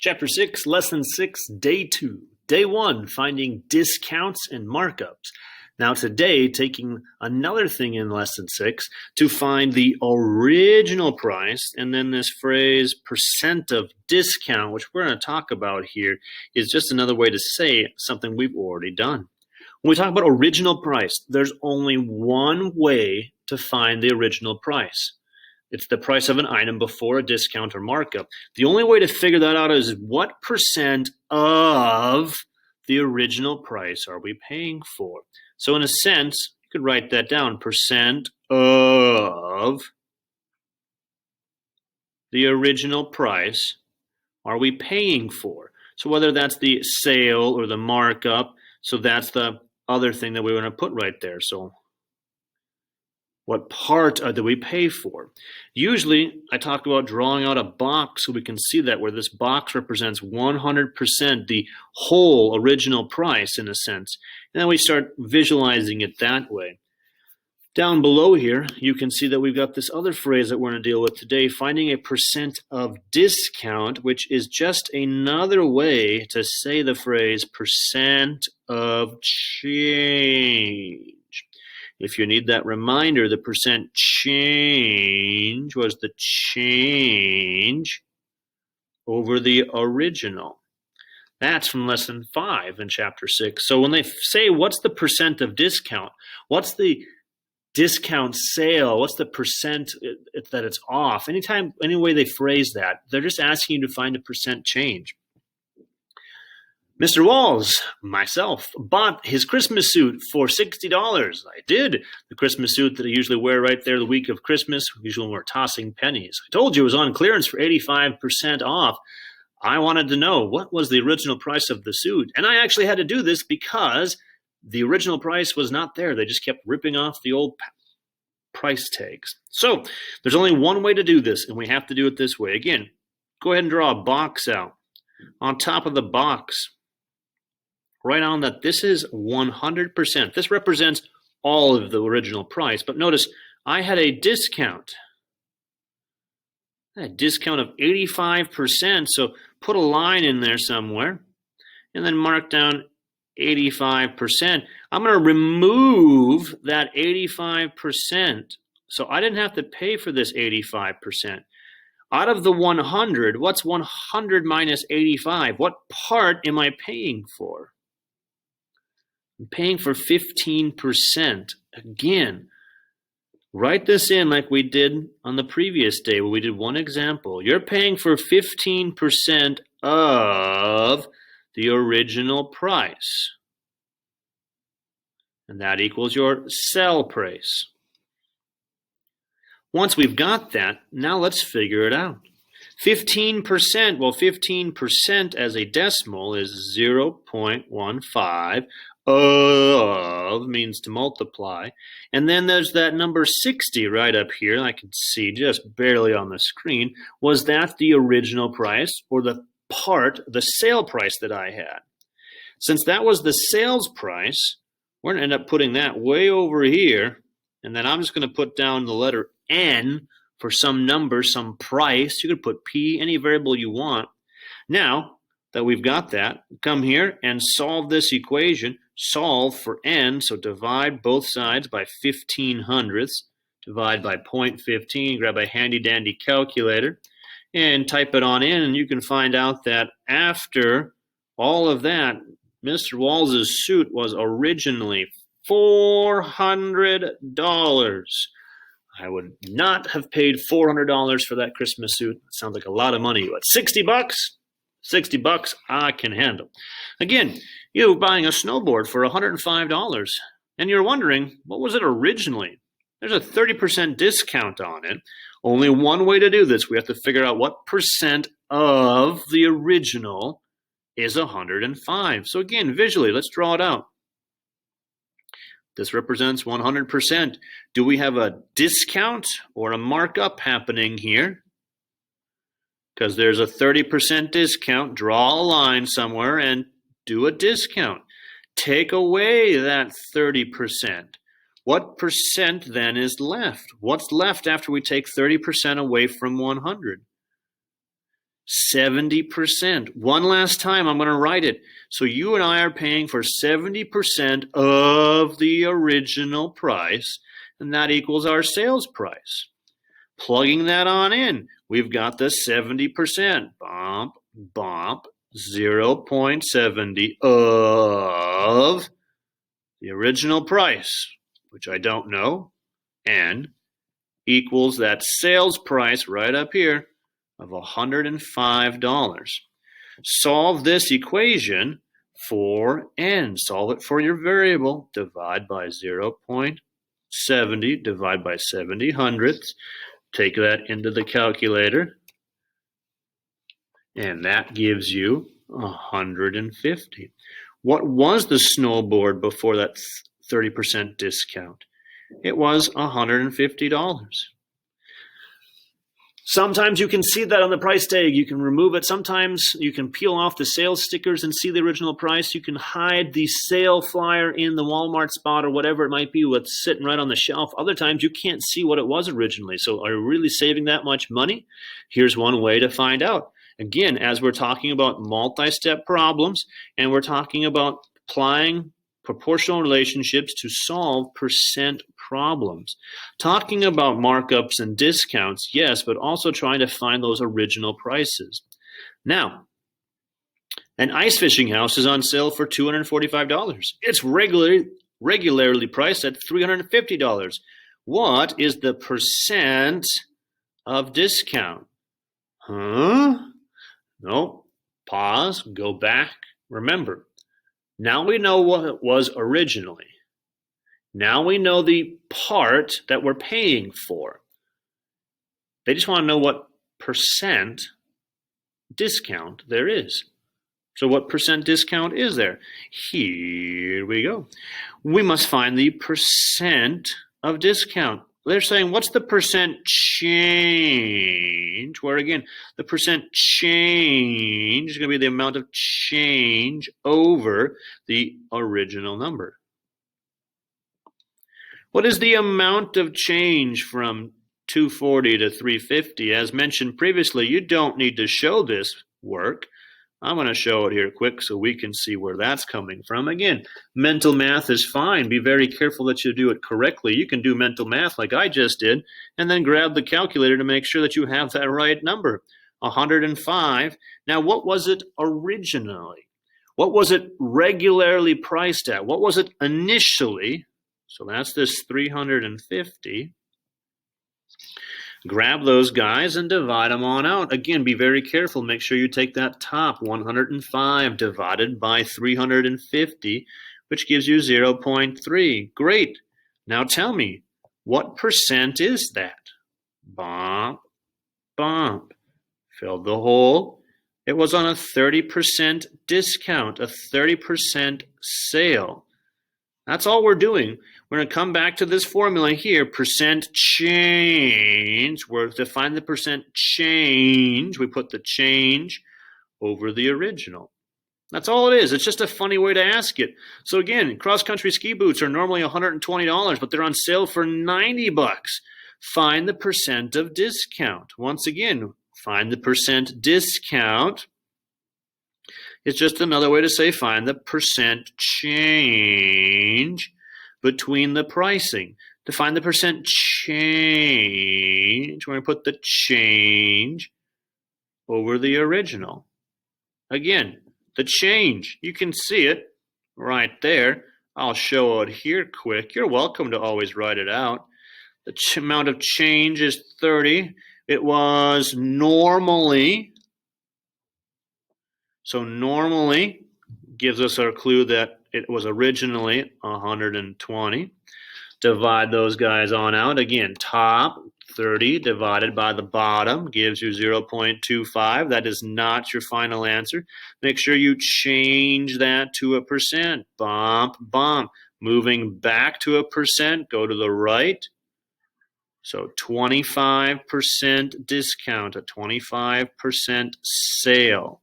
Chapter 6, Lesson 6, Day 2. Day 1, finding discounts and markups. Now today, taking another thing in Lesson 6 to find the original price, and then this phrase percent of discount, which we're going to talk about here, is just another way to say something we've already done. When we talk about original price, there's only one way to find the original price. It's the price of an item before a discount or markup. The only way to figure that out is what percent of the original price are we paying for? So in a sense, you could write that down. Percent of the original price are we paying for? So whether that's the sale or the markup, so that's the other thing that we want to put right there. So what part do we pay for? Usually, I talk about drawing out a box so we can see that, where this box represents 100% the whole original price in a sense. And then we start visualizing it that way. Down below here, you can see that we've got this other phrase that we're going to deal with today, finding a percent of discount, which is just another way to say the phrase percent of change. If you need that reminder, the percent change was the change over the original. That's from Lesson 5 in Chapter 6. So when they say, what's the percent of discount? What's the discount sale? What's the percent that it's off? Any way they phrase that, they're just asking you to find a percent change. Mr. Walls, myself, bought his Christmas suit for $60. I did. The Christmas suit that I usually wear right there the week of Christmas, usually when we're tossing pennies. I told you it was on clearance for 85% off. I wanted to know what was the original price of the suit. And I actually had to do this because the original price was not there. They just kept ripping off the old price tags. So there's only one way to do this, and we have to do it this way. Again, go ahead and draw a box out. On top of the box, write on that this is 100%. This represents all of the original price. But notice, I had a discount. A discount of 85%. So put a line in there somewhere and then mark down 85%. I'm going to remove that 85%. So I didn't have to pay for this 85%. Out of the 100, what's 100 minus 85? What part am I paying for? I'm paying for 15%. Again, write this in like we did on the previous day where we did one example. You're paying for 15% of the original price. And that equals your sell price. Once we've got that, now let's figure it out. 15%, well, 15% as a decimal is 0.15. Of means to multiply. And then there's that number 60 right up here. I can see just barely on the screen. Was that the original price or the sale price that I had? Since that was the sales price, we're going to end up putting that way over here. And then I'm just going to put down the letter N for some number, some price. You could put P, any variable you want. Now that we've got that, come here and solve this equation. Solve for n, so divide both sides by 15/100ths. Divide by 0.15, grab a handy-dandy calculator, and type it on in, and you can find out that after all of that, Mr. Walls' suit was originally $400. I would not have paid $400 for that Christmas suit. It sounds like a lot of money, but $60? $60 I can handle. Again, you're buying a snowboard for $105, and you're wondering, what was it originally? There's a 30% discount on it. Only one way to do this. We have to figure out what percent of the original is 105. So again, visually, let's draw it out. This represents 100%. Do we have a discount or a markup happening here? Because there's a 30% discount, draw a line somewhere and do a discount. Take away that 30%. What percent then is left? What's left after we take 30% away from 100? 70%. One last time, I'm going to write it. So you and I are paying for 70% of the original price, and that equals our sales price. Plugging that on in, we've got the 70%. Bump, bump, 0.70 of the original price, which I don't know, and equals that sales price right up here of $105. Solve this equation for n. Solve it for your variable. Divide by 0.70, divide by 70 hundredths. Take that into the calculator, and that gives you 150. What was the snowboard before that 30% discount? It was $150. Sometimes you can see that on the price tag. You can remove it. Sometimes you can peel off the sales stickers and see the original price. You can hide the sale flyer in the Walmart spot or whatever it might be with sitting right on the shelf. Other times you can't see what it was originally. So are you really saving that much money? Here's one way to find out. Again, as we're talking about multi-step problems and we're talking about applying proportional relationships to solve percent problems. Talking about markups and discounts, yes, but also trying to find those original prices. Now, an ice fishing house is on sale for $245. It's regularly priced at $350. What is the percent of discount? Huh? No. Pause. Go back. Remember. Now we know what it was originally. Now we know the part that we're paying for. They just want to know what percent discount there is. So what percent discount is there? Here we go. We must find the percent of discount. They're saying, what's the percent change? Where again, the percent change is going to be the amount of change over the original number. What is the amount of change from 240 to 350? As mentioned previously, you don't need to show this work. I'm going to show it here quick so we can see where that's coming from. Again, mental math is fine. Be very careful that you do it correctly. You can do mental math like I just did, and then grab the calculator to make sure that you have that right number, 105. Now, what was it originally? What was it regularly priced at? What was it initially? So that's this 350. Grab those guys and divide them on out. Again, be very careful. Make sure you take that top 105 divided by 350, which gives you 0.3. Great. Now tell me, what percent is that? Bump, bump. Filled the hole. It was on a 30% discount, a 30% sale. That's all we're doing. We're going to come back to this formula here, percent change. We're to find the percent change. We put the change over the original. That's all it is. It's just a funny way to ask it. So again, cross-country ski boots are normally $120, but they're on sale for $90. Find the percent of discount. Once again, find the percent discount. It's just another way to say find the percent change between the pricing. To find the percent change, we're going to put the change over the original. Again, the change, you can see it right there. I'll show it here quick. You're welcome to always write it out. The amount of change is 30. It was normally, so normally gives us our clue that it was originally 120. Divide those guys on out. Again, top 30 divided by the bottom gives you 0.25. That is not your final answer. Make sure you change that to a percent. Bump, bump. Moving back to a percent, go to the right. So 25% discount, a 25% sale.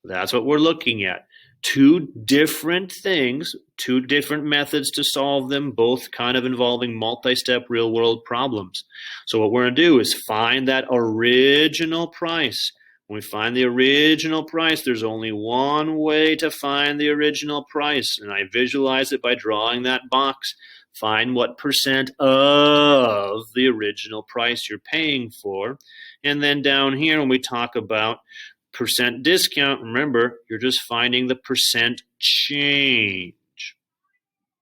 That's what we're looking at. Two different things, two different methods to solve them, both kind of involving multi-step real-world problems. So what we're going to do is find that original price. When we find the original price, there's only one way to find the original price, and I visualize it by drawing that box. Find what percent of the original price you're paying for. And then down here, when we talk about percent discount, remember, you're just finding the percent change.